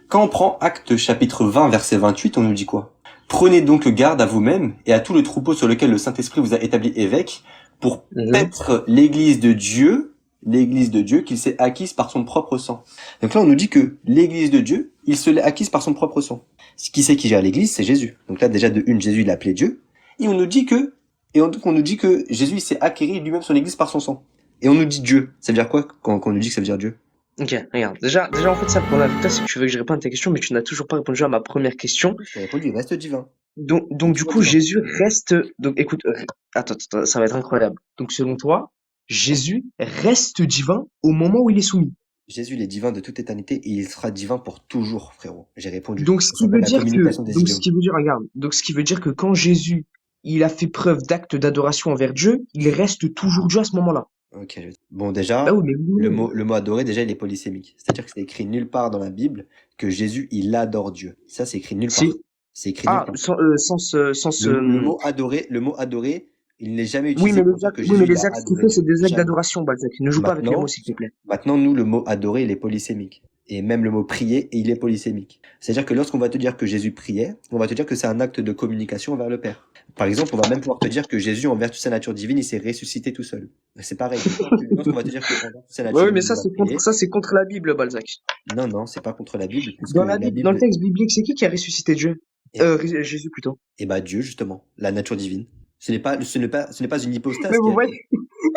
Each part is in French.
Quand on prend Actes chapitre 20 verset 28, on nous dit quoi? Prenez donc garde à vous-même et à tout le troupeau sur lequel le Saint-Esprit vous a établi évêque pour paître l'église de Dieu qu'il s'est acquise par son propre sang. Donc là, on nous dit que l'église de Dieu, il se l'est acquise par son propre sang. Qui c'est qui gère l'église? C'est Jésus. Donc là, déjà, de une, Jésus, il l'a appelé Dieu. Et on nous dit que, on nous dit que Jésus, il s'est acquéri lui-même son église par son sang. Et on nous dit Dieu. Ça veut dire quoi quand on nous dit que ça veut dire Dieu? Ok, regarde. Déjà, en fait, ça, pour l'invitation, c'est que tu veux que je réponde à ta question, mais tu n'as toujours pas répondu à ma première question. Je t'ai répondu, il reste divin. Donc du coup, Jésus reste. Donc, écoute, attends, ça va être incroyable. Donc, selon toi, Jésus reste divin au moment où il est soumis. Jésus, il est divin de toute éternité et il sera divin pour toujours, frérot. J'ai répondu. Donc, ce Ça qui s'appelle veut la dire communication des idiomes. regarde. Donc, ce qui veut dire que quand Jésus, il a fait preuve d'acte d'adoration envers Dieu, il reste toujours Dieu à ce moment-là. Ok. Bon, Bah déjà, oui, mais le mot adorer, déjà, il est polysémique. C'est-à-dire que c'est écrit nulle part dans la Bible que Jésus, il adore Dieu. Ça, c'est écrit nulle part. c'est C'est écrit nulle part. Le mot adorer, il n'est jamais utilisé pour dire que oui, mais Jésus, il a les actes qu'il adoré fait, c'est Dieu. des actes Jamais. d'adoration, Balzac. Ne joue pas avec les mots, Maintenant, s'il te plaît. maintenant, nous, le mot adorer, il est polysémique. Et même le mot prier, il est polysémique. C'est-à-dire que lorsqu'on va te dire que Jésus priait, on va te dire que c'est un acte de communication vers le Père. Par exemple, on va même pouvoir te dire que Jésus, en vertu de sa nature divine, il s'est ressuscité tout seul. C'est pareil. Lorsqu'on va te dire qu'en vertu de sa nature Ouais, mais divine, il va prier, c'est contre la Bible, Balzac. non, c'est pas contre la Bible, puisque la Dans le Bible, texte biblique, c'est qui a ressuscité Dieu? est, Jésus plutôt. et bah Dieu, justement, la nature divine. Ce n'est pas une Mais hypostase vous qui a, voyez,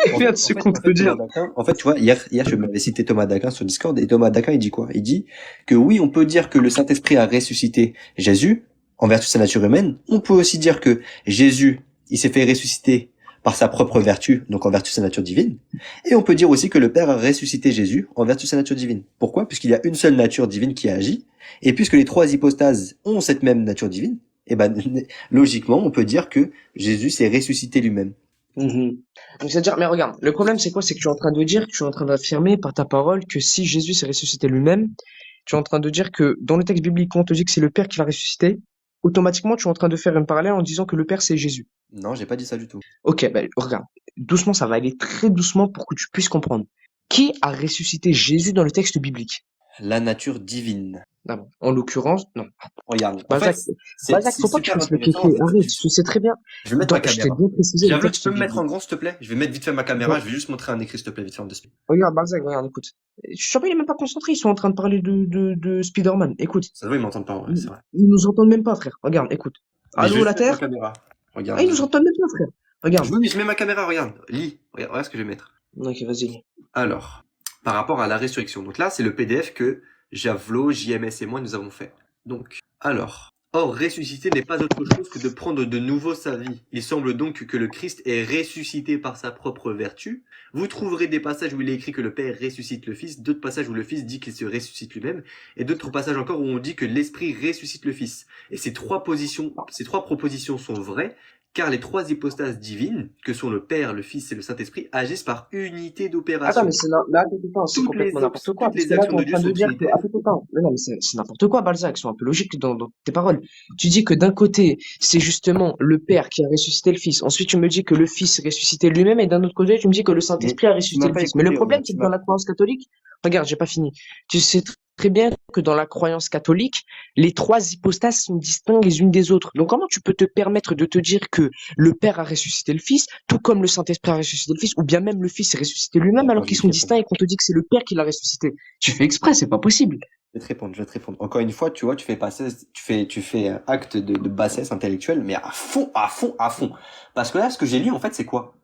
il vient de se contredire. Thomas d'Aquin, en fait, tu vois, hier, je m'avais cité Thomas d'Aquin sur Discord, et Thomas d'Aquin, il dit quoi? Il dit que oui, on peut dire que le Saint-Esprit a ressuscité Jésus, en vertu de sa nature humaine. On peut aussi dire que Jésus, il s'est fait ressusciter par sa propre vertu, donc en vertu de sa nature divine. Et on peut dire aussi que le Père a ressuscité Jésus en vertu de sa nature divine. Pourquoi? Puisqu'il y a une seule nature divine qui agit, et puisque les trois hypostases ont cette même nature divine, et ben, logiquement, on peut dire que Jésus s'est ressuscité lui-même. Donc, c'est-à-dire, mais regarde, le problème c'est quoi? C'est que tu es en train de dire, que tu es en train d'affirmer par ta parole que si Jésus s'est ressuscité lui-même, tu es en train de dire que dans le texte biblique, quand on te dit que c'est le Père qui l'a ressuscité, automatiquement tu es en train de faire une parallèle en disant que le Père c'est Jésus. Non, j'ai pas dit ça du tout. Ok, ben regarde, doucement, ça va aller très doucement pour que tu puisses comprendre. Qui a ressuscité Jésus dans le texte biblique? La nature divine. Ah bon, en l'occurrence, non. Regarde, en fait, Balzac, Balzac, c'est faut pas que tu super fasses le intéressant. En kéké. fait, Arrête, tu sais très bien. je vais mettre ma Je t'ai caméra. bien précisé le Tu texte peux me mettre en biblique. grand, s'il te plaît? Je vais mettre vite fait ma caméra, je vais juste montrer un écrit, s'il te plaît, vite fait en dessous. Regarde, Balzac, regarde, écoute. Je sais pas, il est même pas concentré, ils sont en train de parler de Spider-Man. Écoute, Ça doit, ils m'entendent pas, ouais, c'est vrai. ils nous entendent même pas, frère. Regarde, écoute. Mais je vais Allô, la juste mettre ma Terre? caméra. Ah, Regarde. ils nous entendent même pas, frère. Regarde. Oui, mais je mets ma caméra, regarde. Lis. Regarde ce que je vais mettre. Ok, vas-y. Alors, par rapport à la résurrection. Donc là, c'est le PDF que Javelot, JMS et moi, nous avons fait. Donc, alors. Or, ressusciter n'est pas autre chose que de prendre de nouveau sa vie. Il semble donc que le Christ est ressuscité par sa propre vertu. Vous trouverez des passages où il est écrit que le Père ressuscite le Fils, d'autres passages où le Fils dit qu'il se ressuscite lui-même, et d'autres passages encore où on dit que l'Esprit ressuscite le Fils. Et ces trois propositions sont vraies, car les trois hypostases divines, que sont le Père, le Fils et le Saint-Esprit, agissent par unité Attends, d'opération. mais attends, c'est complètement n'importe quoi. Toutes Parce les que là, t'es actions en de Dieu train de sont dire que, trinitaires. attends, mais non, mais c'est n'importe quoi, Balzac. Sois un peu logique dans tes paroles. Tu dis que d'un côté, c'est justement le Père qui a ressuscité le Fils. Ensuite, tu me dis que le Fils est ressuscité lui-même. Et d'un autre côté, tu me dis que le Mais Saint-Esprit a tu ressuscité m'as le pas Fils. Mais le écouté, problème, regarde, c'est que dans la croyance catholique, regarde, j'ai pas fini. Tu sais très bien que dans la croyance catholique, les trois hypostases sont distinctes les unes des autres. Donc, comment tu peux te permettre de te dire que le Père a ressuscité le Fils, tout comme le Saint-Esprit a ressuscité le Fils, ou bien même le Fils est ressuscité lui-même Attends, alors je vais qu'ils te sont répondre. distincts et qu'on te dit que c'est le Père qui l'a ressuscité. Tu fais exprès, c'est pas possible. Je vais te répondre. Encore une fois, tu vois, tu fais un acte de bassesse intellectuelle, mais à fond. Parce que là, ce que j'ai lu, en fait, c'est quoi?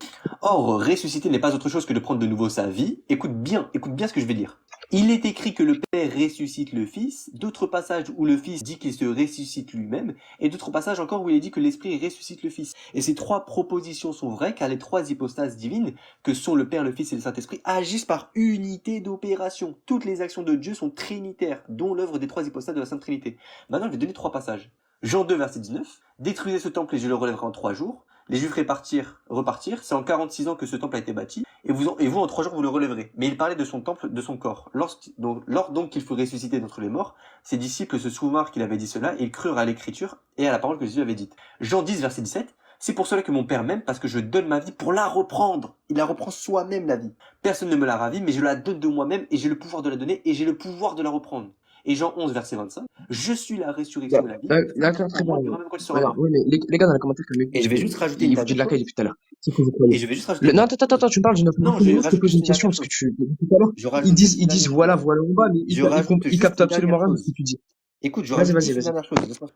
Or, ressusciter n'est pas autre chose que de prendre de nouveau sa vie. Écoute bien ce que je vais dire. Il est écrit que le Père ressuscite le Fils, d'autres passages où le Fils dit qu'il se ressuscite lui-même, et d'autres passages encore où il est dit que l'Esprit ressuscite le Fils. Et ces trois propositions sont vraies, car les trois hypostases divines, que sont le Père, le Fils et le Saint-Esprit, agissent par unité d'opération. Toutes les actions de Dieu sont trinitaires, dont l'œuvre des trois hypostases de la Sainte Trinité. Maintenant, je vais donner trois passages. Jean 2, verset 19. Détruisez ce temple et je le relèverai en 3 jours. Les Juifs repartir. C'est en 46 ans que ce temple a été bâti. Et vous, en 3 jours, vous le relèverez. Mais il parlait de son temple, de son corps. Lors donc qu'il fut ressuscité d'entre les morts, ses disciples se souvinrent qu'il avait dit cela et ils crurent à l'écriture et à la parole que Jésus avait dite. Jean 10, verset 17. C'est pour cela que mon Père m'aime, parce que je donne ma vie pour la reprendre. Il la reprend soi-même, la vie. Personne ne me la ravit, mais je la donne de moi-même, et j'ai le pouvoir de la donner, et j'ai le pouvoir de la reprendre. Et Jean 11, verset 25, je suis la résurrection et la vie. D'accord, très bien. Moi, il y aura même quand il sera Regarde, mort. oui, mais les gars dans les commentaires, calmez-vous, Et parce je vais que juste rajouter une il vous dit dernière de la caille chose. depuis tout à l'heure. C'est que vous Et croyez. je vais juste rajouter une Non, dernière attends, tu me parles d'une Non, information. je Moi, je te rajoute pose juste une une question, dernière parce que chose. depuis tout à l'heure, Je rajoute juste une ils disent dernière voilà, chose. voilà, on va, mais Je rajoute ils juste captent une dernière absolument rien de ce que chose. tu dis. Écoute, je Vas-y, rajoute vas-y, juste une vas-y. dernière chose. Laisse-moi.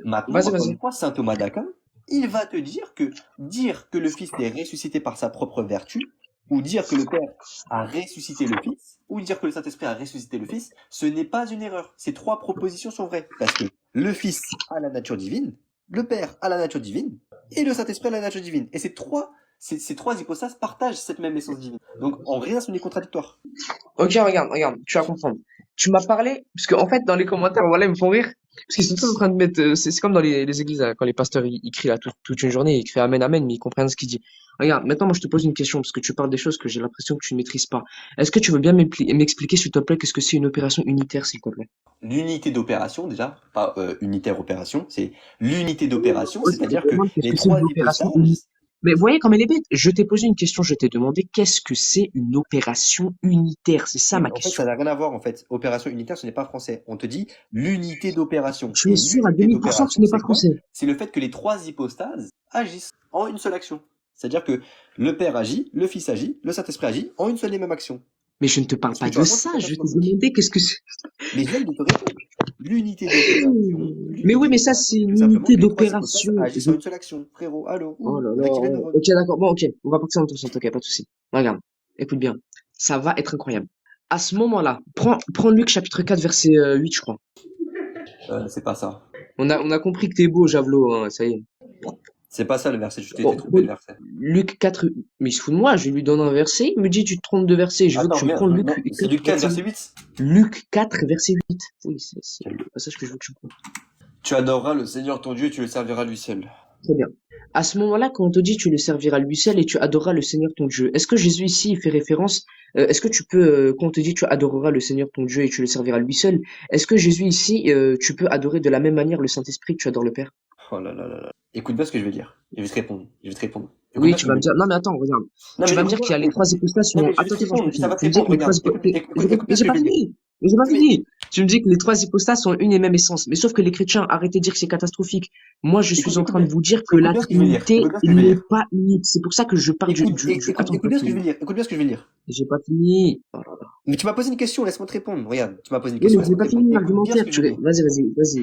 Maintenant, Vas-y, encore vas-y. une fois, saint Thomas d'Aquin, il va te dire que le Fils est ressuscité par sa propre vertu, ou dire que le Père a ressuscité le Fils, ou dire que le Saint-Esprit a ressuscité le Fils, ce n'est pas une erreur. Ces trois propositions sont vraies. Parce que le Fils a la nature divine, le Père a la nature divine, et le Saint-Esprit a la nature divine. Et ces trois hypostases partagent cette même essence divine. Donc, en rien, ce n'est contradictoire. Ok, regarde, tu vas comprendre. Tu m'as parlé, parce qu'en fait, dans les commentaires, voilà, ils me font rire, parce qu'ils sont tous en train de mettre, c'est comme dans les églises, quand les pasteurs, ils crient là toute une journée, ils crient Amen, Amen, mais ils comprennent ce qu'ils disent. Regarde, maintenant, moi, je te pose une question, parce que tu parles des choses que j'ai l'impression que tu ne maîtrises pas. Est-ce que tu veux bien m'expliquer, s'il te plaît, qu'est-ce que c'est une opération unitaire, s'il te plaît? L'unité d'opération, déjà, pas unitaire opération, c'est l'unité d'opération, Ok, je c'est-à-dire te que demande qu'est-ce les que c'est trois une opération unitaire. hypostases. Mais vous voyez comme elle est bête. Je t'ai posé une question, je t'ai demandé qu'est-ce que c'est une opération unitaire. C'est ça Oui, ma mais en fait, question. ça n'a rien à voir, en fait. Opération unitaire, ce n'est pas français. On te dit l'unité d'opération. Je Et suis sûr à l'unité 2000% que ce d'opération, n'est pas c'est quoi? français. C'est le fait que les trois hypostases agissent en une seule action. C'est-à-dire que le Père agit, le Fils agit, le Saint-Esprit agit en une seule et même action. Mais je ne te parle Ce que pas tu de racontes, c'est ça. Je t'ai catastrophique. demandé qu'est-ce que c'est. Mais je viens de te répondre. L'unité d'opération, Mais oui, l'unité mais ça, c'est d'opération, c'est tout une simplement unité que les trois hypostases d'opération. agissent en une seule action. Frérot, allô, Oh là il y en a qui viennent de là. revenir. Ok, d'accord. Bon, ok. On va partir dans ton sens. Ok, pas de souci. Regarde. Écoute bien. Ça va être incroyable. À ce moment-là, prends Luc chapitre 4, verset 8, je crois. C'est pas ça. On a compris que t'es beau, Javelot, hein, ça y est. C'est pas ça le verset, tu t'es Bon, trompé de verset. Luc 4, mais il se fout de moi, je lui donne un verset, il me dit tu te trompes de verset, je veux que Attends, tu me merde, prends Luc non, c'est 4, Luc 4, verset 8. Luc 4, verset 8. Oui, c'est le passage que je veux que tu me prennes. Tu adoreras le Seigneur ton Dieu et tu le serviras lui seul. Très bien. À ce moment-là, quand on te dit tu le serviras lui seul et tu adoreras le Seigneur ton Dieu, est-ce que Jésus ici il fait référence, est-ce que tu peux, quand on te dit tu adoreras le Seigneur ton Dieu et tu le serviras lui seul, est-ce que Jésus ici, tu peux adorer de la même manière le Saint-Esprit que tu adores le Père? Oh là là là là. Écoute bien ce que je vais dire. Je vais te répondre. Je vais te répondre. Écoute Oui, bien ce tu que je vas me vais dire, dire. non mais attends, regarde. Non Tu mais vas me écoute dire bien. qu'il y a les trois hypostases Non sont, mais je vais te attends, répondre. je Ça va te tu me dis que répondre. les trois Regarde. Écoute, écoute, écoute mais bien ce j'ai que pas je vais dire. fini. Mais j'ai pas Mais fini. Tu me dis que les trois hypostases sont une et même essence. Mais sauf que les chrétiens, arrêtez de dire que c'est catastrophique. Moi, je suis écoute, en écoute train de bien. vous dire que Écoute la bien ce que je vais dire. Trinité Écoute bien ce que je vais n'est dire. pas unique. C'est pour ça que je parle Écoute, attends, écoute pas bien ce que je fini. vais dire. Écoute bien ce que je vais dire. J'ai pas fini. Oh là là. Mais tu m'as posé une question, laisse-moi te répondre. Regarde, tu m'as posé une Oui, mais question, j'ai laisse-moi te pas répondre. fini Écoute bien ce l'argumentaire. que je vais dire.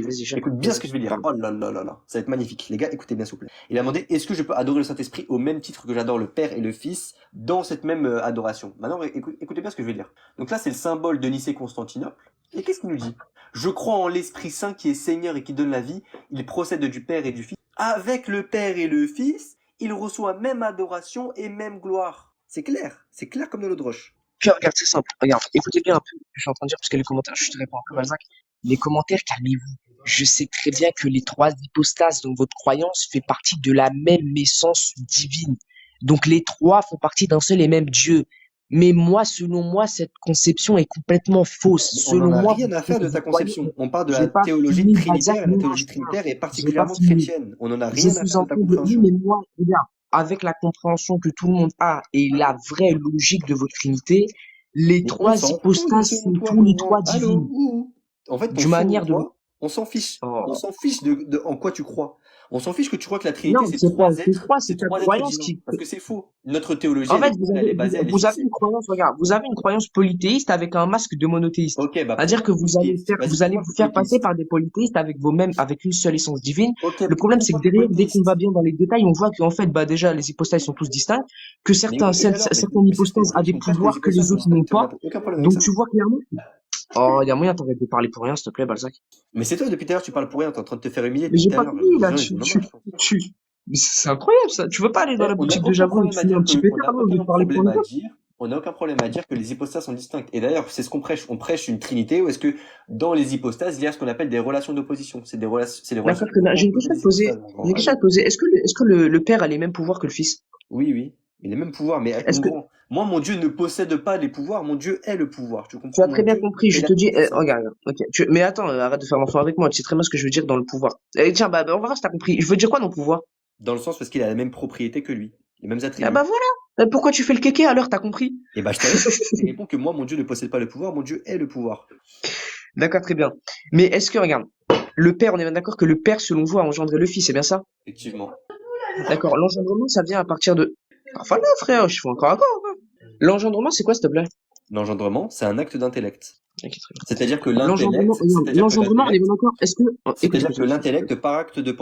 Vas-y, chacun. Écoute bien ce Vas-y, que je vais dire. parle. Oh là là là là, ça va être magnifique. Les gars, écoutez bien s'il vous plaît. Il a demandé, est-ce que je peux adorer le Saint-Esprit au même titre que j'adore le Père et le Fils dans cette même adoration? Maintenant, écoutez bien ce que je vais dire. Donc là, c'est le symbole de Nicée-Constantinople. Et qu'est-ce qu'il nous dit? Je crois en l'Esprit Saint qui est Seigneur et qui donne la vie. Il procède du Père et du Fils. Avec le Père et le Fils, il reçoit même adoration et même gloire. C'est clair comme de l'eau de roche. Puis regarde, c'est simple. Regarde, écoutez bien un peu ce que je suis en train de dire parce que les commentaires, je te réponds un peu, Balzac. Les commentaires, calmez-vous. Je sais très bien que les trois hypostases dont votre croyance fait partie de la même essence divine. Donc les trois font partie d'un seul et même Dieu. Mais moi, selon moi, cette conception est complètement fausse. On n'en Selon a moi, rien à faire de vous ta croyez. conception. On parle de la J'ai pas théologie fini, Balzac, trinitaire et la non, théologie trinitaire est j'ai pas particulièrement fini. chrétienne. On n'en a Je rien à suis faire en de ta train de, oui, compréhension. mais moi, regarde, avec la compréhension que tout le monde a et la vraie logique de votre Trinité, les Mais on trois s'en fout de hypostases selon sont toi, tous les frérot. trois Allô? divines. Ouh. En fait, ton D'une selon manière de... toi, on s'en fiche. On Oh. s'en fiche de en quoi tu crois. On s'en fiche que tu crois que la Trinité, Non, c'est c'est pas, trois c'est êtres, quoi, c'est c'est ta trois êtres croyance divins. qui... Parce que c'est faux. Notre théologie, En elle est fait, claire, elle est basée, elle est vous avez fixée. une croyance, regarde, vous avez une croyance polythéiste avec un masque de monothéiste. Ok, bah C'est-à-dire prouve-moi que le polythéiste. Vas-y, vous allez prouve-moi vous le faire passer polythéiste. par des polythéistes avec une seule essence divine. Ok, Le problème, c'est que prouve-moi le derrière, dès qu'on va polythéiste. bien dans les détails, on voit qu'en fait, bah, déjà, les hypostases sont tous distincts, que Mais oui, et alors? certaines Mais c'est ce que je hypostases dis, a ils des sont clairs que les pouvoirs que hypostases les sont autres n'ont distinctes. On pas. n'a aucun problème avec Donc, ça. tu vois clairement. Oh, il y a moyen, t'arrêtes de parler pour rien, s'il te plaît, Balzac. Mais c'est toi, depuis tout à l'heure, tu parles pour rien, t'es en train de te faire humilier Mais depuis j'ai tout à pas l'heure. fini, Les là, gens, ils en ont marre, je pense. mais c'est incroyable, ça. Tu veux pas aller dans Eh, la on n'a boutique de aucun Javelot et problème te à fumer dire un petit que, on pétard, n'a là, au lieu aucun de parler pour problème les à autres? dire, on n'a aucun problème à dire que les hypostases sont distinctes. Et d'ailleurs, c'est ce qu'on prêche. On prêche une trinité où est-ce que dans les hypostases, il y a ce qu'on appelle des relations d'opposition. C'est des relations D'accord, qui vont j'ai une opposer question à te les poser. hypostases. En J'ai gros. une question à Allô? te poser. Est-ce que le père a les mêmes pouvoirs que le fils? Oui, oui. Il a les mêmes pouvoirs, mais Est-ce mon que grand, moi, mon Dieu ne possède pas les pouvoirs. Mon Dieu est le pouvoir. Tu tu comprends? as Mon très bien Dieu compris? est Je la te dis, puissance. regarde, ok. Mais attends, arrête de faire l'enfant avec moi. Tu sais très bien ce que je veux dire dans le pouvoir. Tiens, bah, on va voir si t'as compris. Je veux dire quoi dans le pouvoir? Dans le sens parce qu'il a la même propriété que lui. Les mêmes Ah bah attributs. voilà. Pourquoi tu fais le kéké alors? T'as compris? Et bah, je t'ai répondu. Je t'ai répondu que moi, mon Dieu ne possède pas le pouvoir. Mon Dieu est le pouvoir. D'accord, très bien. Mais est-ce que, regarde, le père, on est bien d'accord que le père, selon vous, a engendré le fils, c'est bien ça? Effectivement. D'accord. L'engendrement, ça vient à partir de... Enfin là, frère, je suis encore d'accord, quoi. L'engendrement, c'est quoi, s'il te plaît? L'engendrement, c'est un acte d'intellect. Ok, très bien. C'est-à-dire que L'engendrement, l'intellect, regarde, c'est-à-dire que l'engendrement, on est bien l'intellect, d'accord. Est-ce que... écoute, c'est-à-dire écoute, que écoute, s'il te plaît. l'intellect, par acte de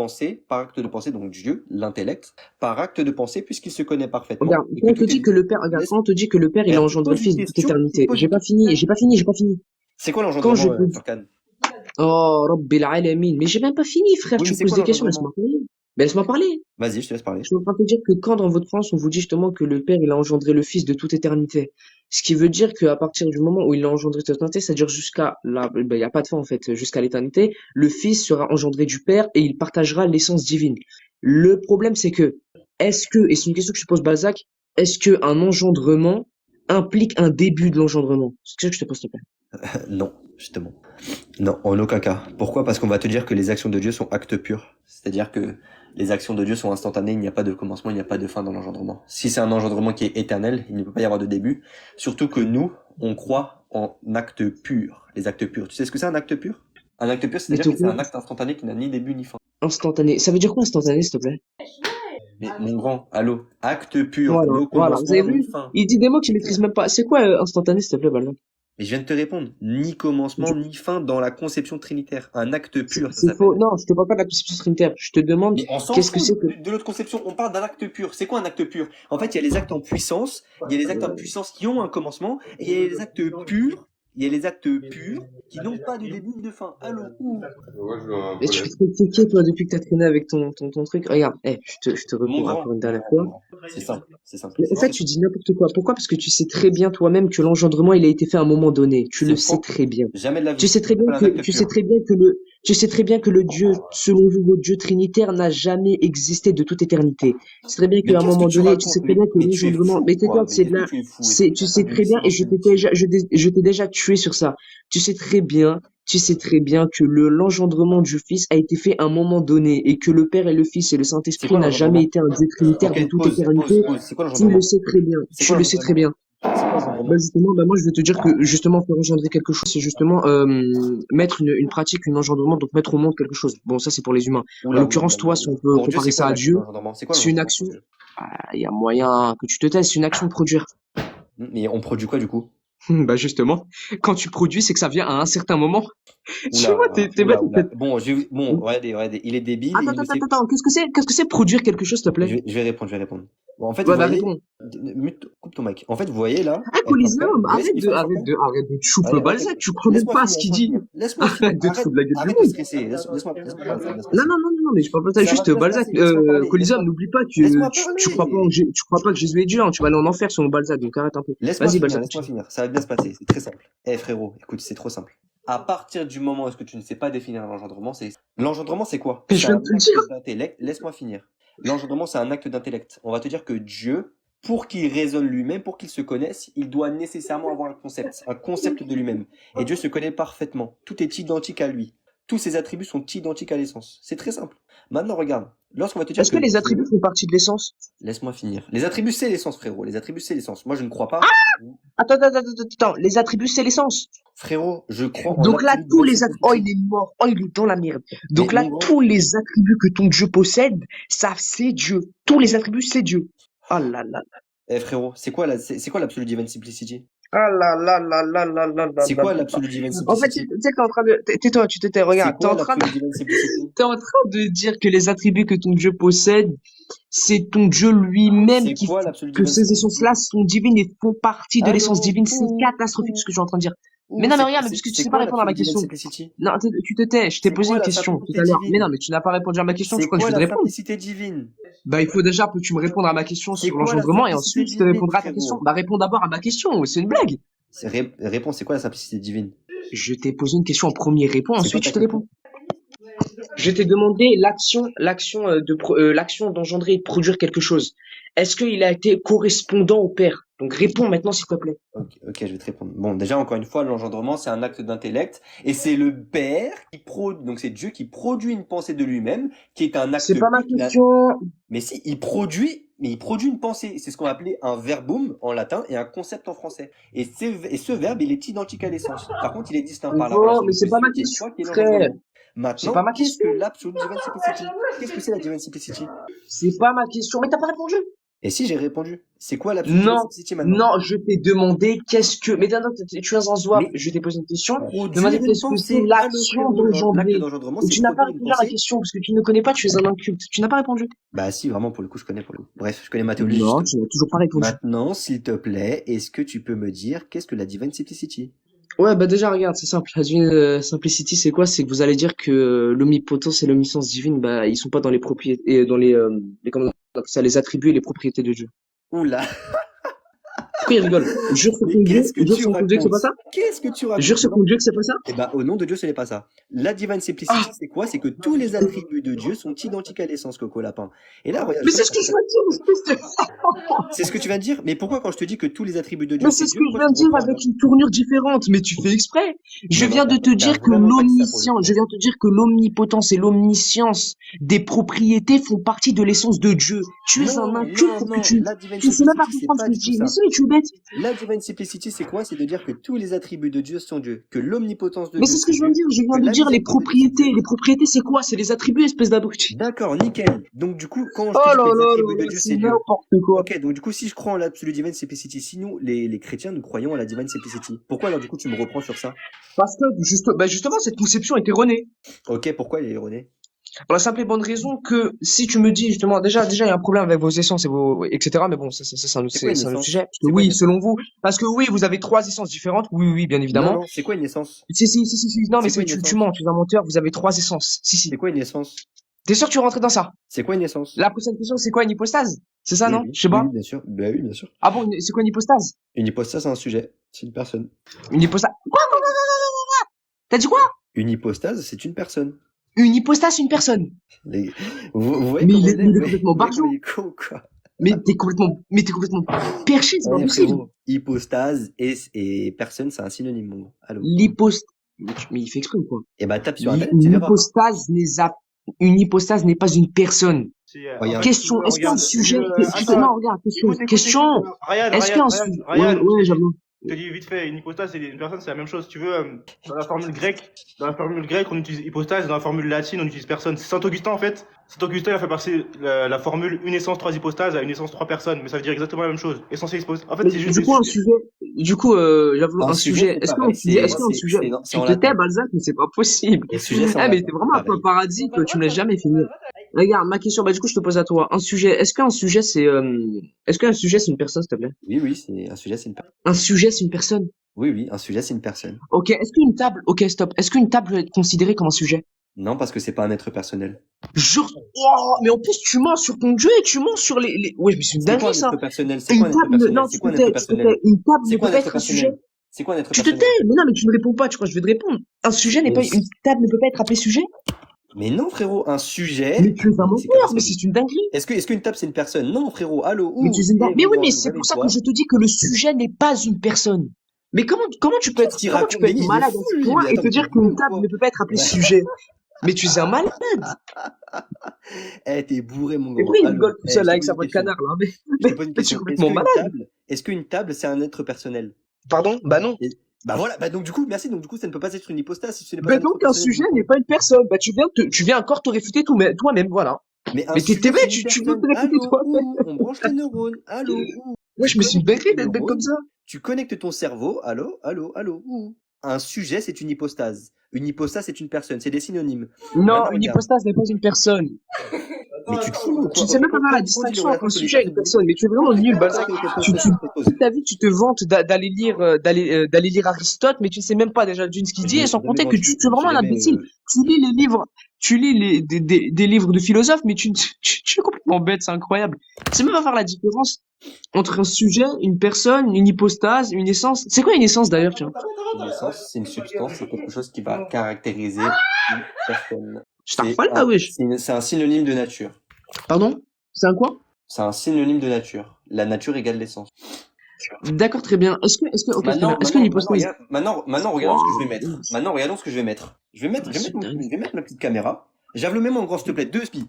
pensée, donc Dieu, l'intellect, par acte de pensée, puisqu'il se connaît parfaitement, Regarde, et quand que on te tout dit est, que le père, regarde, laisse, quand on te dit que le père, il a frère, tu me engendré le poses une fils de toute question, tu me éternité. poses une question. J'ai pas fini. C'est quoi Quand je l'engendrement, te dis, Furkan? oh, Rabbil Alamin, mais j'ai même pas fini, frère, Oui, tu mais me c'est poses quoi des questions, laisse-moi l'engendrement? parler. Mais laisse-moi parler. Vas-y, je te laisse parler. Je suis en train de te dire que quand dans votre France, on vous dit justement que le Père, il a engendré le Fils de toute éternité. Ce qui veut dire qu'à partir du moment où il a engendré toute éternité, c'est-à-dire jusqu'à là, ben, il n'y a pas de fin en fait, jusqu'à l'éternité, le Fils sera engendré du Père et il partagera l'essence divine. Le problème, c'est que, et c'est une question que je pose Balzac, est-ce que un engendrement implique un début de l'engendrement? C'est ce que je te pose, s'il te plaît. Non, justement. Non, en aucun cas. Pourquoi? Parce qu'on va te dire que les actions de Dieu sont actes purs. C'est-à-dire que les actions de Dieu sont instantanées, il n'y a pas de commencement, il n'y a pas de fin dans l'engendrement. Si c'est un engendrement qui est éternel, il ne peut pas y avoir de début. Surtout que nous, on croit en actes purs. Les actes purs. Tu sais ce que c'est un acte pur? Un acte pur, Mais c'est-à-dire te que c'est quoi? un acte instantané qui n'a ni début ni fin. Instantané. Ça veut dire quoi instantané, s'il te plaît? Mais mon grand, allô, acte pur, Voilà, no voilà. Vous avez commencement ni vu? fin. Il dit des mots qu'il C'est maîtrise clair. même pas. C'est quoi instantané, s'il te plaît, Balzac? Mais je viens de te répondre. Ni commencement ni fin dans la conception trinitaire. Un acte pur, ça C'est faux. s'appelle. Non, je te parle pas de la conception trinitaire. Je te demande Mais on s'en qu'est-ce que fout c'est que... de l'autre conception. On parle d'un acte pur. C'est quoi un acte pur? En fait, il y a les actes en puissance. Il y a les actes en puissance qui ont un commencement. Et il y a les actes purs. Il y a les actes purs qui n'ont pas de début ni de fin. Allô? Ouh. Et tu fais trop cliquer, toi, depuis que t'as traîné avec ton truc. Regarde, je te Mon réponds grand. encore une Mon dernière grand. fois. Mon grand. C'est simple. C'est simple. Mais en C'est fait, très tu simple. dis n'importe quoi. Pourquoi? Parce que tu sais très bien toi-même que l'engendrement, il a été fait à un moment donné. Tu le C'est sais faux. très bien. Jamais de la Tu vie. sais très Ça bien s'appelle un que, acte tu sais pur. très bien que le, tu sais très bien que le Dieu, selon vous, votre Dieu trinitaire n'a jamais existé de toute éternité. Tu sais très bien Mais qu'à un qu'est-ce que moment tu donné, tu sais racontes? très bien que Mais tu es l'engendrement, fou, mais tais-toi, toi. Mais c'est de est-ce que la, tu es fou? Est-ce que c'est, tu tu viens de faire sais du très bien, et silence inutile? je t'ai déjà tué sur ça. Tu sais très bien que l'engendrement du Fils a été fait à un moment donné, et que le Père et le Fils et le C'est Saint-Esprit quoi n'a jamais l'engendrement? été un Dieu trinitaire de Ok, toute pause, éternité. pause, pause. C'est quoi Tu le l'engendrement? sais très bien. C'est Tu quoi le sais très l'engendrement? bien. C'est quoi Bah l'engendrement? justement, bah moi je vais te dire que justement faire engendrer quelque chose, c'est justement mettre une pratique, une engendrement, donc mettre au monde quelque chose. Bon, ça c'est pour les humains. En Oula, oula, l'occurrence, oula, toi, oula, si on oula. peut Pour Dieu, comparer c'est quoi ça à l'acte de Dieu, l'engendrement? C'est quoi c'est une l'engendrement pour action. Dieu? Ah, il y a moyen que tu te testes, c'est une action de produire. Mais on produit quoi du coup? Bah justement, quand tu produis, c'est que ça vient à un certain moment. Suis-moi, Oula, t'es bête oula, en fait. oula. Bon, bon, regardez, regardez, il est débile et Attends, il ne attends, sait. attends, attends. Qu'est-ce que c'est produire quelque chose, s'il te plaît? Je vais répondre, je vais répondre. Bon, en fait, vous Ouais, bah voyez, réponds. coupe ton mic. En fait, vous voyez là, Ah, Coliseum, Furkan, vous voyez ce arrête qu'il de, fait, arrête Furkan? de, arrête de te choufler Allez, Balzac, tu crois même pas à ce qu'il laisse-moi dit. finir, laisse-moi finir. Arrête de te Arrête, foutre de la gueule du arrête de monde. stresser. Laisse-moi parler, ça va bien se Non, passer. non, non, non, non, mais je parle pas de ça, Ça va juste bien se Balzac, passer, laisse-moi parler, Coliseum, n'oublie pas que laisse-moi parler. tu crois pas que Jésus est Dieu, hein, tu vas aller en enfer selon Balzac, donc arrête un peu. Vas-y, Balzac, Laisse-moi continue. finir. Ça va bien se passer, c'est très simple. Eh frérot, écoute, c'est trop simple. À partir du moment où est-ce que tu ne sais pas définir l'engendrement, c'est quoi? Mais je C'est viens un de te le acte dire. d'intellect. Laisse-moi finir. L'engendrement, c'est un acte d'intellect. On va te dire que Dieu, pour qu'il raisonne lui-même, pour qu'il se connaisse, il doit nécessairement avoir un concept de lui-même. Et Dieu se connaît parfaitement. Tout est identique à lui. Tous ses attributs sont identiques à l'essence. C'est très simple. Maintenant, regarde. Lorsqu'on va te dire Est-ce que que les attributs Dieu, font partie de l'essence? laisse-moi finir. Les attributs, c'est l'essence, frérot. Les attributs, c'est l'essence. Moi, je ne crois pas. Attends, attends, attends, attends, attends, les attributs, c'est l'essence. Frérot, je crois en Donc là, l'absolu tous divine les attributs, oh, simplicity. il est mort, oh, il est dans la merde. Mais Donc là, mon grand, tous les attributs que ton Dieu possède, ça, c'est Dieu. Tous les attributs, c'est Dieu. Ah là là. eh frérot, c'est quoi l'absolu divine simplicity? Ah là là là là là là là C'est là quoi là là. l'absolu divine En fait, tu simplicity? sais que t'es en train de... Tais-toi, tu te tais, C'est regarde. quoi l'absolu divine simplicity? T'es en train de dire que les attributs que ton Dieu possède, c'est ton Dieu lui-même C'est quoi l'absolu que divine ces simplicity? essences-là sont divines et font partie de l'essence Allô? divine. C'est catastrophique ce que je suis en train de dire. Mais non, mais regarde, mais puisque tu C'est sais pas quoi répondre à ma l'absolu divine question. simplicity? Non, tu te tais, je t'ai C'est posé quoi une la question tout simplicité à l'heure. Mais non, divine? mais tu n'as pas répondu à ma question, tu C'est crois que je quoi vais te la répondre? simplicité divine? Bah, il faut déjà que tu me répondes à ma question C'est sur quoi la l'engendrement et simplicité ensuite je te divine, répondrai à ta question. frérot? Bah, réponds d'abord à ma question, c'est une blague. Réponds, c'est quoi la simplicité divine? Je t'ai posé une question en premier, réponds, C'est quoi ensuite ta je te question? réponds. Je t'ai demandé l'action d'engendrer et de produire quelque chose. Est-ce qu'il a été correspondant au Père? Donc réponds maintenant, s'il te plaît. Ok, je vais te répondre. Bon, déjà, encore une fois, l'engendrement, c'est un acte d'intellect, et c'est le Père donc c'est Dieu qui produit une pensée de lui-même, qui est un acte C'est pas ma pur question. mais si, il produit mais il produit une pensée. C'est ce qu'on appelait un verbum en latin et un concept en français. Et ce verbe, il est identique à l'essence. Par contre, il est distinct par la Non, relation mais de c'est pas ma mesure qui est question, quoi qui est frère. l'engendrement. C'est pas Maintenant, ma qu'est-ce question. que l'absolute divine simplicity? Qu'est-ce que c'est la divine simplicity? C'est pas ma question. Mais t'as pas répondu. Et si j'ai répondu, c'est quoi l'absolute divine Non, simplicity maintenant? non, je t'ai demandé qu'est-ce que. Mais non, tu es un swap. Mais Je t'ai posé une question. Je t'ai demandé produire une qu'est-ce que c'est pensée. Allô, l'action frérot, l'acte d'engendrer. d'engendrement, Et c'est tu n'as pas produire une répondu à ma pensée. question parce que tu ne connais pas. Tu es un inculte. Tu n'as pas répondu. Bah si, vraiment, pour le coup, je connais pour le coup. Bref, je connais ma théologie, Non, justement. tu n'as toujours pas répondu. Maintenant, s'il te plaît, est-ce que tu peux me dire qu'est-ce que la divine simplicity? Ouais, bah déjà, regarde, c'est simple. La divine simplicity, c'est quoi? C'est que vous allez dire que l'omnipotence et l'omniscience divine, bah, ils sont pas dans les propriétés, dans comment on appelle ça, les attributs et les propriétés de Dieu. Oula, Pourquoi il rigole? Jure sur mais ton Dieu, qu'est-ce que jure tu sur ton Dieu que c'est pas racontes? ça? Qu'est-ce que tu Jure racontes? sur Non. ton Dieu que c'est pas ça? Eh ben, au nom de Dieu, ce n'est pas ça. La divine simplicity, Ah! c'est quoi? C'est que tous les attributs de Dieu sont identiques à l'essence, Coco Lapin. Et là, regarde, Mais c'est justement, ce que je viens de dire, espèce de... c'est ce que tu viens de dire. Mais pourquoi, quand je te dis que tous les attributs de Dieu, Mais c'est c'est ce Dieu, que je pourquoi viens tu de me dire reprends avec alors? une tournure différente, mais tu fais exprès. Je Non, non, viens de te t'as dire que vraiment pas dit ça pour le l'omniscience, coup. je viens de te dire que l'omnipotence et l'omniscience des propriétés font partie de l'essence de Dieu. Tu es un Non, inculte non, parce que non. La divine tu ne sais même pas simplicity, c'est comprendre ce pas que du je tout dis. Mais ça. si, tu es bête. La divine simplicity, c'est quoi? C'est de dire que tous les attributs de Dieu sont Dieu, que l'omnipotence de Mais Dieu, c'est ce que c'est je viens de Dieu, dire. Je que viens de la dire les miséricorde de Dieu, c'est propriétés. Dieu. Les propriétés, c'est quoi? C'est les attributs, espèce d'abruti. D'accord, nickel. Donc du coup, quand je Oh te dis là que les là attributs là de là, Dieu, c'est c'est Dieu. n'importe quoi. Ok, donc du coup, si je crois en l'absolu divine simplicity, si nous, les chrétiens, nous croyons à la divine simplicity, pourquoi alors du coup tu me reprends sur ça? Parce que justement, cette conception est erronée. Ok, pourquoi il est erroné? Pour la simple et bonne raison que si tu me dis justement, déjà, il y a un problème avec vos essences et vos, etc. Mais bon, C'est quoi une c'est un autre essence? sujet. Parce que C'est quoi une oui, essence? selon vous, parce que oui, vous avez trois essences différentes. Oui, oui, bien Non, évidemment. non, c'est quoi une essence? Si. Non, mais C'est quoi une tu essence? mens, tu es un menteur. Vous avez trois essences. C'est Si. quoi une essence? T'es sûr que tu rentres dans ça? C'est quoi une essence? La prochaine question, c'est quoi une hypostase? C'est ça, Oui, non? oui, Je sais oui, pas. oui, bien sûr. Bah oui, bien sûr. Ah bon, c'est quoi une hypostase? Une hypostase, c'est un sujet, c'est une personne. Une hypostase. Quoi? T'as dit quoi? Une hypostase, c'est une personne. Une hypostase, une personne. Les- Vous voyez Mais comment il est? il est Vous complètement voyez comment barjot. il est con ou quoi? Mais t'es complètement perché, c'est pas Ouais, possible. frérot. Hypostase et personne, c'est un synonyme, mon gros. Allô? L'hypostase. Mais il fait exprès ou quoi? Et bah, tape sur Internet, tu Une verras. hypostase une hypostase n'est pas une personne. Si, Oh, y a- Question, est-ce qu'un regarde, sujet, attends, non, regarde, question, écoute, Ryan, est-ce qu'un sujet, Ryan, ouais, j'avoue. je te dis vite fait, une hypostase et une personne, c'est la même chose. Si tu veux, dans la formule grecque, on utilise hypostase, dans la formule latine, on utilise personne. C'est Saint-Augustin, en fait. Saint-Augustin, il a fait passer la formule une essence, trois hypostases à une essence, trois personnes. Mais ça veut dire exactement la même chose. Essence et hypostase. En fait, Mais c'est juste du des coup, sujets. j'avoue, Un un sujet, sujet, c'est est-ce pareil, qu'un sujet, c'est tu en te tais, latin. Balzac, mais c'est pas possible. Et sujet, c'est en Ah, mais latin, t'es c'est vraiment un peu pareil. paradis que tu me laisses jamais finir. Regarde, ma question, bah, du coup, je te pose à toi. Un sujet, est-ce qu'un sujet, c'est une personne, s'il te plaît? Oui, oui, c'est un sujet, c'est une personne. Un sujet, c'est une personne. Oui, oui, un sujet, c'est une personne. Ok, ok, stop. Est-ce qu'une table peut être considérée comme un sujet? Non, parce que c'est pas un être personnel. Oh, mais en plus, tu mens sur ton Dieu et tu mens sur ouais, mais c'est une C'est quoi un dinguerie, ça. être personnel? C'est Une quoi un être table, personnel? non, C'est tu quoi te un être tais, personnel? une table C'est ne quoi peut un pas être être un sujet. personnel? C'est quoi un être Tu te personnel? tais, mais non, mais tu ne réponds pas, tu crois que je vais te répondre. Un sujet n'est Mais pas, une table ne peut pas être appelée sujet. Mais non, frérot, un sujet. Mais tu es un Mais c'est menteur, mais catastrophique. c'est une dinguerie. Est-ce qu'une table c'est une personne? Non, frérot. Allô, Mais tu es une dinguerie. Mais oui, mais c'est pour ça que réveille-toi. je te dis que le sujet n'est pas une personne. Mais comment tu peux Qu'est-ce qu'il raconte? être Mais il est malade à fou, ce lui. point Mais et attends, te mais dire t'es bourré qu'une ou table quoi? ne peut pas être appelée Ouais. sujet? Mais tu es un malade. Eh, t'es bourré, mon Et gros. pourquoi il Allô. rigole tout Eh, je seul te avec pose sa une voix de question. canard, là? Je te pose une Mais tu es question. complètement malade. Est-ce qu'une table, c'est un être personnel? Pardon? Bah non. Bah voilà, bah donc du coup, merci. Donc du coup, ça ne peut pas être une hypostase si ce n'est pas Ben un être donc un personnel. sujet n'est pas une personne. Bah tu viens encore te réfuter toi-même, voilà. Mais un Mais t'es sujet, bête, c'est une tu veux te personne. réfuter Allô, toi-même. où? On branche les neurones. Allô, où? Ouais, Tu je me suis connectes dingué tes d'être bête comme neurones, ça. tu connectes ton cerveau. Allô, où? Un sujet, c'est une hypostase. Une hypostase, c'est une personne. C'est des synonymes. Non, Maintenant, une regarde. hypostase n'est pas une personne. Mais tu te fous ou Tu quoi? ne sais Ok, même pas faire la quand on dit les distinction entre un relations sujet et une solidaires, personne. Mais tu es vraiment nul, Balzac. Toute toute ta vie, tu te vantes d'aller lire Aristote, mais tu ne sais même pas déjà d'une ce qu'il dit, et sans compter que tu es vraiment un imbécile. Tu lis les livres, des livres de philosophes, mais tu es complètement bête, c'est incroyable. Tu sais même pas faire la différence entre un sujet, une personne, une hypostase, une essence. C'est quoi une essence d'ailleurs, tiens? Une essence, c'est une substance, c'est quelque chose qui va caractériser une personne. Je t'arrête là, wesh. C'est un synonyme de nature. Pardon? C'est un quoi? C'est un synonyme de nature. La nature égale l'essence. D'accord, très bien. Est-ce que, ok, très bien. Est-ce que l'hypostase... Maintenant, regardons ce que je vais mettre. Maintenant, regardons ce que je vais mettre. Je vais mettre ma petite caméra. J'avais le même en grand, s'il te plaît. 2 spies.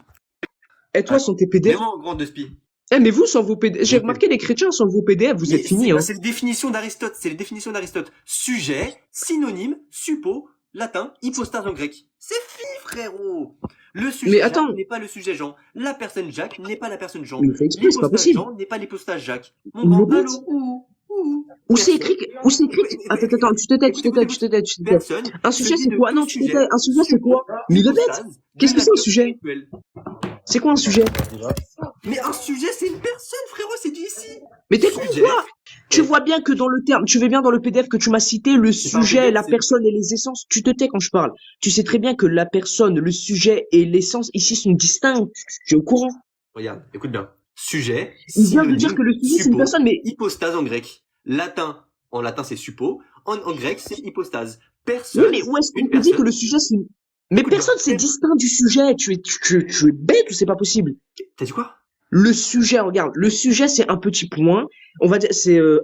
Et toi, sont tes PDF? Mets-moi en grand 2 spies. Eh, mais vous, sans vos PDF, j'ai remarqué les chrétiens, sans vos PDF, vous Mais êtes finis, hein. c'est les définitions d'Aristote. C'est les définitions d'Aristote. Sujet, synonyme, suppo, latin, hypostase en grec. C'est fini, frérot. Le Mais sujet attends, Jacques n'est pas le sujet Jean. La personne Jacques n'est pas la personne Jean. mais il fait exprès, c'est pas L'hypostase possible. Jean n'est pas l'hypostase Jacques. Mon Il grand, le allô, dit. où Où c'est personne. écrit, où c'est écrit, attends, tu te tais, tu te tais, tu te tais, tu te tais. Personne Un se sujet, dit c'est de quoi? tout Non, tu te sujet, tais. Un sujet, c'est suppo, quoi? Mais il est bête. hypostase, Qu'est-ce de que c'est un nature sujet? spirituelle. C'est quoi un sujet? Mais un sujet, c'est une personne, frérot, c'est dit ici. Mais t'es con ou Sujet, quoi? Tu vois bien que dans le terme, tu veux bien dans le PDF que tu m'as cité, le c'est pas un sujet, PDF, la c'est... personne et les essences, tu te tais quand je parle. Tu sais très bien que la personne, le sujet et l'essence ici sont distincts. Tu es au courant. Regarde, écoute bien. Sujet, Il vient de dire synonyme, que le sujet c'est une suppo, personne, mais hypostase en grec. En latin c'est suppo, en grec c'est hypostase. oui, Personne, mais où est-ce qu'on une te dit que personne. le sujet c'est une... Mais Écoute bien. personne c'est distinct du sujet. Tu es bête ou c'est pas possible? T'as dit quoi? Le sujet, regarde, le sujet c'est un petit point. On va dire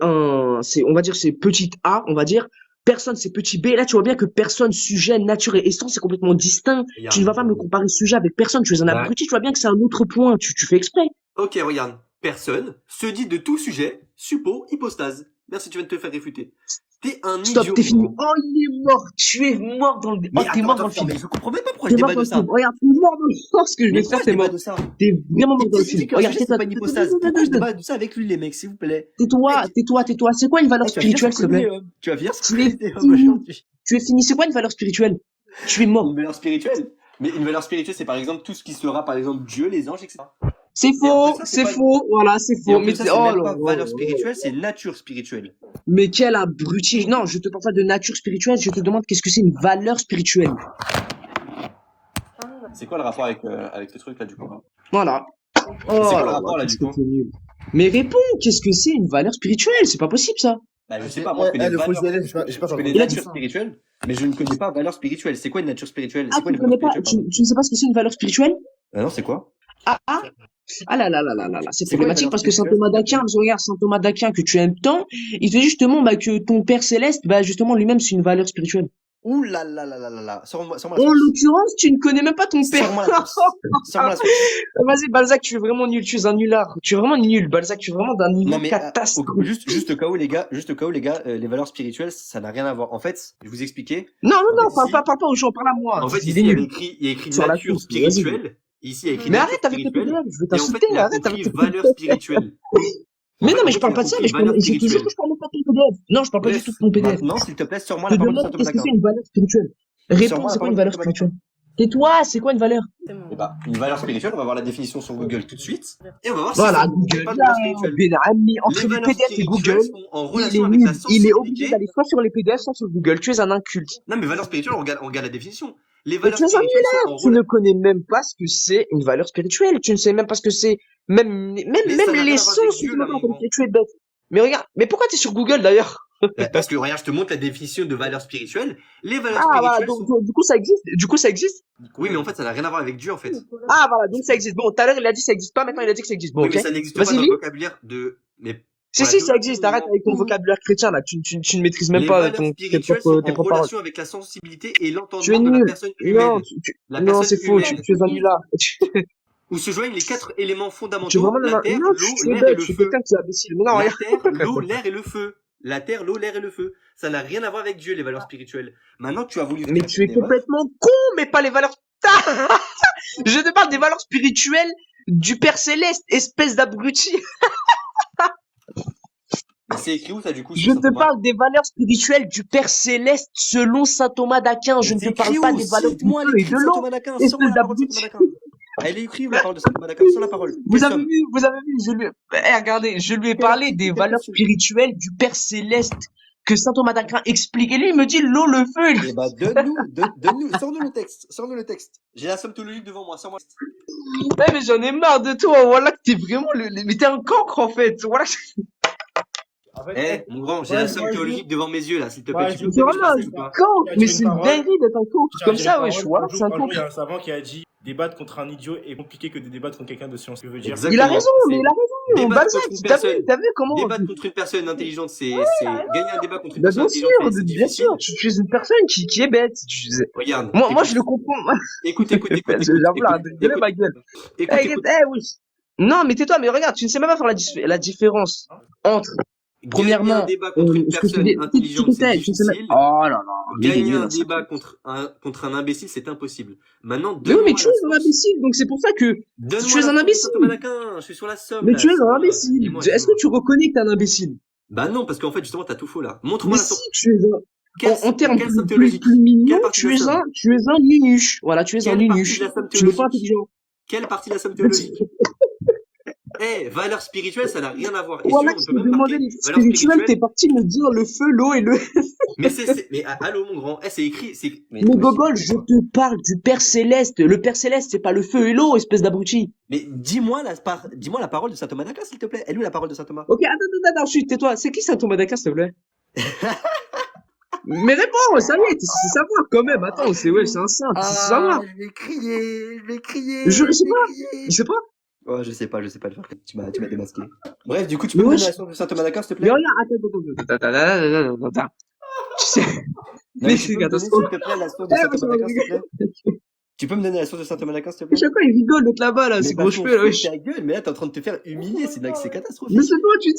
on va dire c'est petit a, on va dire. Personne c'est petit b. Là tu vois bien que personne, sujet, nature et essence c'est complètement distinct. Tu ne Regarde. vas pas me comparer sujet avec personne. Tu es un Bah, abruti. Tu vois bien que c'est un autre point. Tu fais exprès. ok, regarde. Personne se dit de tout sujet, suppo, hypostase. Merci, tu viens de te faire réfuter. T'es un Stop, idiot, t'es fini. gros. Oh, il est mort. Tu es mort dans le... Mais Oh, t'es attends, mort dans le attends, mais film. je comprends même pas pourquoi T'es je mort débat dans de le ça. film. Regarde, t'es mort dans le film. Ce que je Mais vais faire, pourquoi je t'es débat mort. de ça? T'es vraiment mort dans le Il dit film. qu'un Regarde, sujet c'est tais-toi. pas une hypostase. Pourquoi je débat de ça avec lui, les mecs, s'il vous plaît? Tais-toi, Mec, tais-toi, tais-toi. C'est quoi une valeur tu vas finir spirituelle, sur s'il te plaît? Coulé, homme. Tu vas finir sur Tu es Coulé, homme, fini. aujourd'hui. Tu es fini. C'est quoi une valeur spirituelle? Tu es mort. Une valeur spirituelle. Mais une valeur spirituelle, c'est par exemple tout ce qui sera, par exemple, Dieu, les anges, etc. C'est Et en faux, plus, ça, c'est c'est pas... faux. Voilà, c'est Et faux. en Mais plus, ça, c'est... c'est Oh même là pas là valeur là. spirituelle, c'est nature spirituelle. Mais quel abruti. Non, je te parle pas de nature spirituelle. Je te demande qu'est-ce que c'est une valeur spirituelle. C'est quoi le rapport avec le truc, là, du coup? Voilà. C'est Oh quoi le là là, rapport, là, qu'est-ce du que coup? t'es nul. Mais réponds, qu'est-ce que c'est une valeur spirituelle? C'est pas possible, ça. Bah, je sais pas, moi, je connais le faux valeur... élève, j'ai pas Je connais compris. Il a dit nature spirituelle, mais je ne connais pas valeur spirituelle. C'est quoi une nature spirituelle? Ah, C'est quoi tu une ne valeur connais pas, spirituelle, pardon? tu ne sais pas ce que c'est une valeur spirituelle? Ah non, c'est quoi? Ah, ah, ah là là là là là là, c'est C'est quoi une problématique valeur parce que saint spirituelle, Thomas s'il te d'Aquin, plaît? parce que regarde, saint Thomas d'Aquin que tu aimes tant, il te dit justement bah, que ton Père Céleste, bah, justement, lui-même, c'est une valeur spirituelle. Ouh là là là là là là. Sors-moi la En source. l'occurrence, tu ne connais même pas ton Père. Sors-moi la source. Sors-moi la source. Vas-y, Balzac, tu es vraiment nul, tu es un nulard. Tu es vraiment nul, Balzac, tu es vraiment d'un niveau Non mais catastrophe. juste au cas où les gars, les valeurs spirituelles, ça n'a rien à voir. En fait, je vais vous expliquer. Non, non, En non, fait, parle ici, pas aux gens, parle à moi. en fait, Il ici, est nul. il y a écrit Sur la nature course, mais vas-y. spirituelle. Ici, il y a écrit Mais nature arrête avec tes spirituelle. PDF, je vais Et en fait, t'insulter, il a arrête avec compris tes valeur PDF. spirituelle. En Mais fait, non, en mais fait, je parle il a pas de ça, compris mais je, valeur je te jure spirituelle. que je parle même pas de ton PDF. Non, je parle pas du Bref, tout de ton PDF. maintenant, s'il te plaît, sors-moi Je la te parole de demande Saint qu'est-ce Thomas que c'est d'Aquin. une valeur spirituelle. Réponds, Sors-moi la c'est quoi parole une de valeur Saint Thomas d'Aquin. spirituelle? Tais-toi, c'est quoi une valeur? Eh bah, une valeur spirituelle, on va voir la définition sur Google tout de suite. Et on va voir si Voilà, ça Google. parle de Là, valeur spirituelle. Ben Ami, entre Les les valeurs PDF et Google, spirituelles sont en il relation est avec la nul. Il est obligé sensibilité. d'aller soit sur les PDF, soit sur Google. Tu es un inculte. Non, mais valeurs spirituelles, on regarde la définition. Les Mais valeurs tu es un spirituelles sont en nulard. Tu ne relation. connais même pas ce que c'est une valeur spirituelle. Tu ne sais même pas ce que c'est. Même Mais ça n'a rien à voir avec l'essence, tu Dieu, sais là, même pas mon comme grand. tu es bête. Mais regarde, mais pourquoi tu es sur Google d'ailleurs? Parce que, regarde, je te montre la définition de valeurs spirituelles. Les valeurs Ah, voilà, spirituelles donc, sont... du coup, ça existe. Du coup, ça existe. Oui, mais en fait, ça n'a rien à voir avec Dieu, en fait. Ah, voilà, donc ça existe. Bon, tout à l'heure, il a dit que ça existe pas. Maintenant, il a dit que ça existe. Bon, Oui, ok. mais ça n'existe pas Vas-y, dans le lis. vocabulaire de... Mais Si, pour la si, ça théologie, existe. mon Arrête grand. avec ton vocabulaire chrétien, là. Tu ne maîtrises même Les pas valeurs tes spirituelles sont propres en paroles. relation avec la sensibilité et Tu es l'entendement de la nul. personne Non, humaine. La non, personne c'est faux. humaine, Tu es un nulard. où se joignent les 4 éléments Tu es fondamentaux, vraiment la un... terre, Non, l'eau, tu es l'air et bête. le Tu es feu. quelqu'un qui est imbécile. Mais non, La regarde. terre, l'eau, l'air et le feu. La terre, l'eau, l'air et le feu. Ça n'a rien à voir avec Dieu, les valeurs spirituelles. Maintenant, tu as voulu Mais faire tu es une erreur. complètement con, mais pas les valeurs... Je te parle des valeurs spirituelles du Père Céleste, espèce d'abruti. Mais c'est écrit où ça, du coup, Je sur Saint te Thomas? parle des valeurs spirituelles du Père Céleste selon saint Thomas d'Aquin. Je Mais ne c'est te parle écrit pas où? des valeurs du Cite-moi feu et l'écrit de de Saint l'eau, Thomas d'Aquin. espèce Sors-moi la parole de Saint d'abruti. Thomas d'Aquin. Elle est écrite où, la parole de Saint Thomas d'Aquin? Sans la parole. Vous Quelle avez somme? vu, je lui ai... regardez, je lui ai parlé des valeurs spirituelles du Père Céleste que saint Thomas d'Aquin explique. Et lui, il me dit l'eau, le feu. Eh bah, donne-nous, sors-nous le texte. J'ai la somme théologique devant moi, sors-moi. Ouais, mais j'en ai marre de toi. Voilà que t'es vraiment mais t'es un cancre, en fait. Voilà. En fait, Eh, mon grand, j'ai la somme théologique devant mes yeux, là, s'il te plaît. Ouais, Tu peux C'est me vraiment faire un ça ou pas? cancre. Mais c'est une parole. dinguerie d'être un cancre Tiens, comme j'ai ça, une ouais, parole. je vois. Un C'est jour, un un jour, cancre. il y a un savant qui a dit débattre contre un idiot est compliqué que de débattre contre quelqu'un de science. Ce que veut dire. Exactement. Il a raison, mais C'est il a raison. débattre Balzac, contre une t'as vu personne. comment... Débattre contre une personne intelligente, c'est gagner un débat contre une Bah, personne bien sûr, intelligente, c'est bien difficile. sûr. Tu es une personne qui est bête. Regarde. Moi, écoute, je le comprends. écoute, J'avoue là, désolé, ma gueule. écoute, Eh, écoute. eh, oui. Non, mais tais-toi, mais regarde, tu ne sais même pas faire la différence entre, Gagner un premièrement, débat contre une ce que je te personne dis, intelligente, c'est tu ne sais même, difficile. oh là là, mais il est Gagner nul, un hein, ça. débat contre un imbécile, c'est impossible. Maintenant, Mais oui, mais donne-moi tu la es un source. imbécile, donc c'est pour ça que, tu Donne-moi es la un source de imbécile. Saint-Thomas-d'Aquin. Je suis sur la somme, Mais là. tu es un Dis-moi. imbécile. Dis-moi, Est-ce que dis-moi. tu reconnais que t'es un imbécile? Bah non, parce qu'en fait, justement, t'as tout faux, là. Montre-moi Mais la si, source. tu es Quelle, en termes quelle somme théologique? plus mignons, Quelle partie de la somme? tu es un nunuche. Voilà, tu es un Quelle partie de nunuche. la somme Tu n'es pas théologique? intelligent. Quelle partie de la somme Mais tu- théologique? Eh, valeur spirituelle, ça n'a rien à voir. Et si Voilà, on je peut te même demandais marquer les valeur spirituels, t'es spirituelle. parti me dire le feu, l'eau et le... Mais allô, mon grand. Eh, c'est écrit, mais Mais wesh. Gogol, je te parle du Père Céleste. Le Père Céleste, c'est pas le feu et l'eau, espèce d'abruti. Mais dis-moi la parole de saint Thomas d'Aquin, s'il te plaît. Elle est où la parole de saint Thomas? Ok, attends, chut, tais-toi. C'est qui Saint Thomas d'Aquin, s'il te plaît? Mais réponds, ça y est, c'est savoir quand même. Attends, c'est un saint, c'est savoir. je vais crier, Je sais pas, crier. je sais pas. Oh, je sais pas le faire. Tu m'as démasqué. Bref, du coup, tu Mais peux me donner wesh. la source de saint Thomas d'Aquin, s'il te Mais plaît? regarde, attends. Tu sais, Non, mais mais c'est tu peux me donner, catastrophe. s'il te plaît, la source de Eh, saint moi, ça Thomas va d'Aquin, s'il te plaît? rigoler. Tu peux me donner la source de saint Thomas d'Aquin, s'il te À plaît? chaque fois, il rigole, l'autre là-bas, là, Mais c'est parce gros qu'on cheveux, là, fout wesh. ta gueule, mais là, t'es en train de te faire humilier, c'est Mais catastrophique. c'est toi, tu ne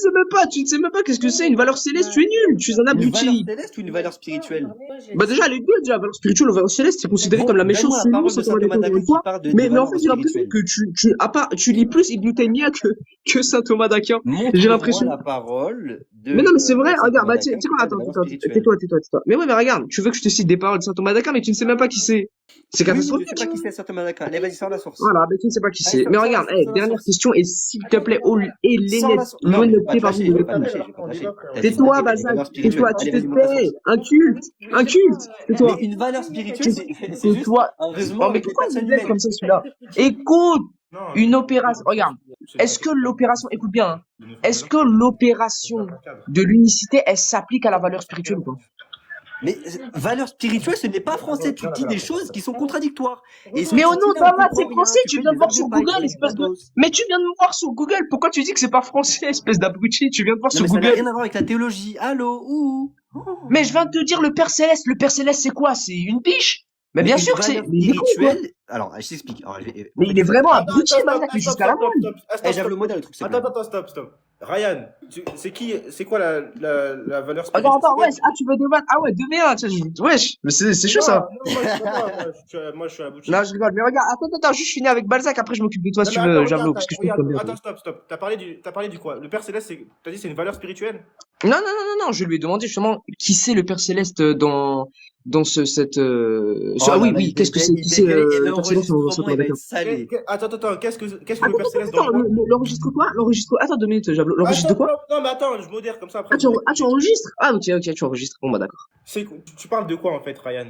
sais même pas qu'est-ce que c'est une valeur céleste, tu es nul, tu es un Une valeur abruti. céleste ou une valeur spirituelle? Bah déjà, les deux, déjà, valeur spirituelle ou valeur céleste, c'est considéré Bon, comme la même chose donne-moi la selon parole de Saint saint Thomas Thomas d'Aquin, encore d'Aquin une qui fois. parle de Mais en valeurs fait, j'ai l'impression spirituelles. à part, tu lis plus Ibn Taymiyyah que Saint Thomas d'Aquin. J'ai Montre-moi l'impression. la parole de Mais non, mais c'est vrai, saint regarde, Thomas bah, tu d'Aquin sais qui quoi, parle de attends, valeurs spirituelles. tais-toi. Mais ouais, mais regarde, tu veux que je te cite des paroles de Saint Thomas d'Aquin, mais tu ne sais même pas qui c'est. C'est Oui, mais je catastrophique. sais pas qui c'est saint Thomas d'Aquin. Allez, vas-y, sors la source. Voilà, mais tu ne sais pas qui Allez, c'est. Mais sors la regarde, source, sors la dernière source. question, et s'il te plaît, Sors la source. Non, mais je vais pas l'honnêteté, te pardon, lâcher, de je vais pas te l'écoute. lâcher, je vais pas te lâcher. T'as dit Tais-toi, des Bazak, valeurs spirituelles. tais-toi, tu Allez, te vas-y, montre la tais, source. un culte, tais-toi. Mais une valeur spirituelle, c'est juste Tais-toi. un Oh, raisonnement mais avec les pourquoi il personnes me laisse humaines. comme ça, celui-là? Écoute, Non, une opération, regarde, est-ce que l'opération, écoute bien, hein, est-ce que l'opération de l'unicité, elle s'applique à la valeur spirituelle ou pas? Mais valeur spirituelle, ce n'est pas français. Tu dis des choses qui sont contradictoires. Et ce que Mais oh tu non, dis là, on Thomas, comprend c'est rien. français, tu fais viens de des voir arts sur de paille, Google, tu dis espèce de... gratos. Mais tu viens de me voir sur Google, pourquoi tu dis que c'est pas français, espèce d'abruti? Tu viens de voir Non, sur mais ça n'a Google. rien à voir avec la théologie. Allô, ouh. Mais je viens de te dire le Père Céleste. Le Père Céleste, c'est quoi? C'est une biche? Mais bien une sûr que c'est... valeur Mais il est con, quoi. spirituelle. Alors, je t'explique. Alors, Mais il est vraiment abruti, Attends, Balzac, mais jusqu'à la moelle. Eh, j'avoue le modèle, le truc, c'est Stop. Ryan, c'est quoi la valeur spirituelle? Attends, ouais, ah, tu veux débattre? Ah ouais, 2v1, wesh, mais c'est chaud, ça. Non, moi, je peux pas, moi, je suis abouti. Non, je rigole, mais regarde, attends, juste finis avec Balzac, après je m'occupe de toi si tu veux, Javelot, parce que je peux comme bien. Attends, stop. T'as parlé du quoi? Le Père Céleste, t'as dit c'est une valeur spirituelle? Non, je lui ai demandé justement qui c'est le Père Céleste dans cette Oh oui, là là, oui, qu'est-ce que c'est, qui c'est le Père Céleste dans l'enregistrement, il va Thomas être salé. Attends, qu'est-ce que le Père Céleste dans Attends, l'enregistre quoi? Attends 2 minutes, Javelot, l'enregistre de quoi? Non, mais attends, je modère comme ça après. Tu enregistres? Ah, ok, tu enregistres, bon bah d'accord. Tu parles de quoi en fait, Ryan?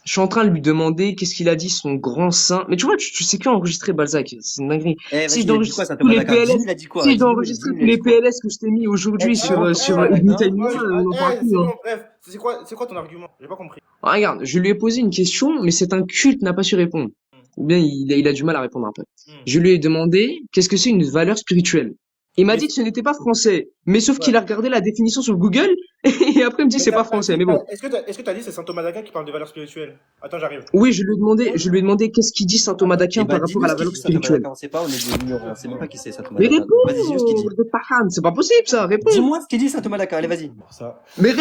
Je suis en train de lui demander qu'est-ce qu'il a dit, son grand saint. Mais tu vois, tu sais qu'enregistrer Balzac, c'est une dinguerie. Eh, Si je vas-y, dois il a dit quoi, enregistrer ça, tous les Thomas d'Aquin? PLS, Il a dit quoi? si je dois Dis-nous, enregistrer dis-nous, tous il a les dit quoi? PLS que je t'ai mis aujourd'hui sur Ibn Taymiyyah, on en parle plus, hein. Bref, c'est quoi ton argument? J'ai pas compris. Ah, regarde, je lui ai posé une question, mais c'est un culte n'a pas su répondre. Ou bien il a du mal à répondre un peu. Je lui ai demandé qu'est-ce que c'est une valeur spirituelle. Il m'a dit que ce n'était pas français, mais sauf qu'il a regardé la définition sur Google et après il me dit que c'est pas français. Mais bon. Est-ce que t'as dit c'est saint Thomas d'Aquin qui parle de valeurs spirituelles? Attends, j'arrive. Oui, je lui ai demandé qu'est-ce qu'il dit saint Thomas d'Aquin par rapport à la valeur spirituelle. On sait pas, on est des ignorants, on sait même pas qui c'est saint Thomas Mais d'Aquin. réponds, Vas-y, dis-nous ce qu'il dit. de Pahan, c'est pas possible ça, réponds. Dis-moi ce qu'il dit saint Thomas d'Aquin, allez, vas-y. Mais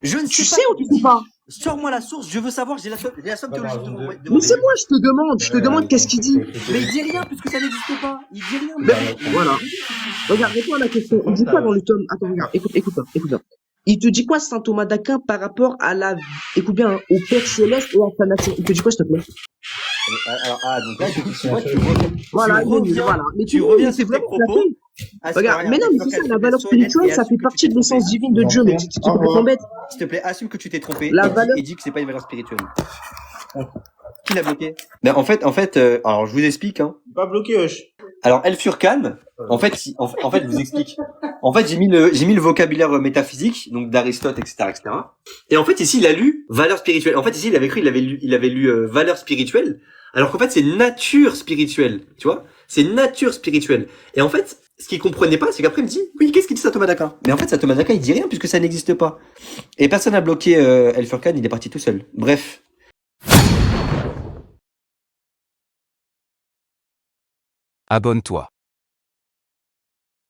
Je ne tu sais sais pas ou tu sais pas? Sors-moi la source, je veux savoir, j'ai la somme théologique de Mais c'est moi, je te demande qu'est-ce qu'il dit. Mais il dit rien puisque ça n'existe pas. Il dit rien. Ben, voilà. Regarde, réponds à la question. Il dit quoi dans le tome? Attends, regarde, écoute bien. Il te dit quoi, saint Thomas d'Aquin, par rapport à écoute bien, hein, au Père Céleste et à sa nation? Il te dit quoi, s'il te plaît? Alors, donc là, tu Voilà, reviens, voilà. Mais tu reviens c'est sur tes vraiment propos. Regarde, mais non, mais c'est ça, la valeur spirituelle, ça fait partie de l'essence divine de Dieu, mais tu peux pas t'embêter. S'il te plaît, assume que tu t'es trompé et dis que c'est pas une valeur spirituelle. Qui l'a bloqué? Ben, en fait, alors je vous explique, hein. Pas bloqué, wesh. Alors, El Furqan, en fait, je vous explique. En fait, j'ai mis le vocabulaire métaphysique, donc d'Aristote, etc., etc. Et en fait, ici, il a lu valeur spirituelle. En fait, ici, il avait lu valeur spirituelle. Alors qu'en fait, c'est nature spirituelle. Tu vois? C'est nature spirituelle. Et en fait, ce qu'il comprenait pas, c'est qu'après, il me dit, oui, qu'est-ce qu'il dit saint Thomas d'Aquin? Mais en fait, saint Thomas d'Aquin, il dit rien puisque ça n'existe pas. Et personne n'a bloqué, El Furqan, il est parti tout seul. Bref. Abonne-toi.